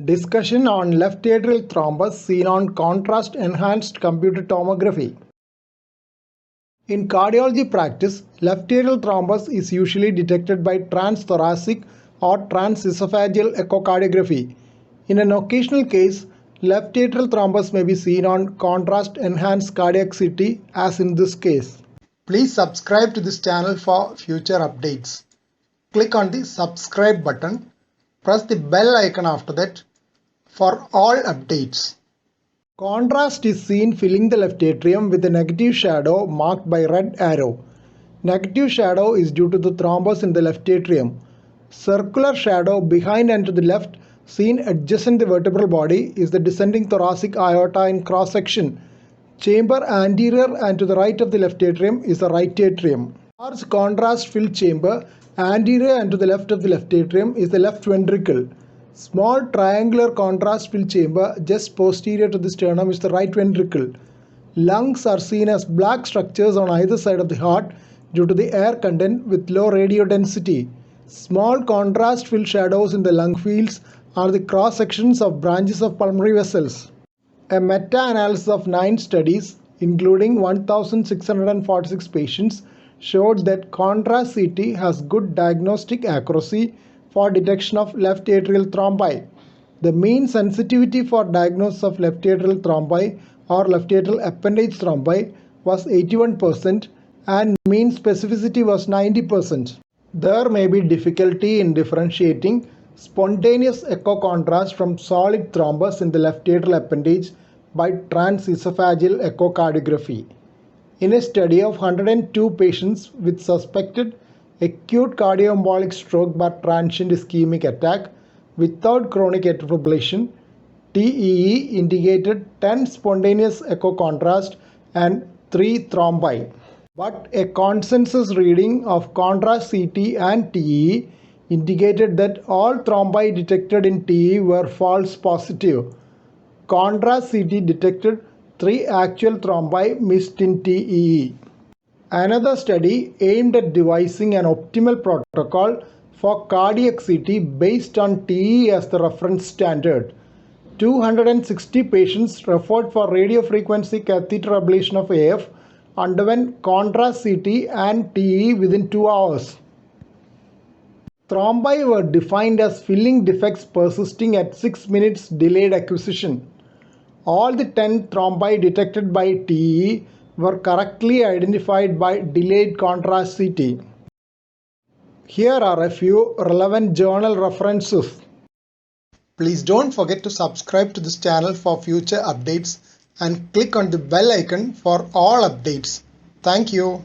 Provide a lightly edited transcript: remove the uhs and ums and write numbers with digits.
Discussion on left atrial thrombus seen on contrast-enhanced computed tomography. In cardiology practice, left atrial thrombus is usually detected by transthoracic or transesophageal echocardiography. In an occasional case, left atrial thrombus may be seen on contrast-enhanced cardiac CT, as in this case. Please subscribe to this channel for future updates. Click on the subscribe button. Press the bell icon after that for all updates. Contrast is seen filling the left atrium with a negative shadow marked by red arrow. Negative shadow is due to the thrombus in the left atrium. Circular shadow behind and to the left seen adjacent the vertebral body is the descending thoracic aorta in cross section. Chamber anterior and to the right of the left atrium is the right atrium. Large contrast filled chamber anterior and to the left of the left atrium is the left ventricle. Small triangular contrast filled chamber just posterior to the sternum is the right ventricle. Lungs are seen as black structures on either side of the heart due to the air content with low radiodensity. Small contrast filled shadows in the lung fields are the cross sections of branches of pulmonary vessels. A meta-analysis of 9 studies, including 1,646 patients, showed that contrast CT has good diagnostic accuracy for detection of left atrial thrombi. The mean sensitivity for diagnosis of left atrial thrombi or left atrial appendage thrombi was 81% and mean specificity was 90%. There may be difficulty in differentiating spontaneous echo contrast from solid thrombus in the left atrial appendage by transesophageal echocardiography. In a study of 102 patients with suspected acute cardioembolic stroke by transient ischemic attack without chronic atrial fibrillation, TEE indicated 10 spontaneous echo contrast and 3 thrombi. But a consensus reading of contrast CT and TEE indicated that all thrombi detected in TEE were false positive. Contrast CT detected 3 actual thrombi missed in TEE. Another study aimed at devising an optimal protocol for cardiac CT based on TEE as the reference standard. 260 patients referred for radiofrequency catheter ablation of AF underwent contrast CT and TEE within 2 hours. Thrombi were defined as filling defects persisting at 6 minutes delayed acquisition. All the 10 thrombi detected by TEE were correctly identified by delayed contrast CT. Here are a few relevant journal references. Please don't forget to subscribe to this channel for future updates and click on the bell icon for all updates. Thank you.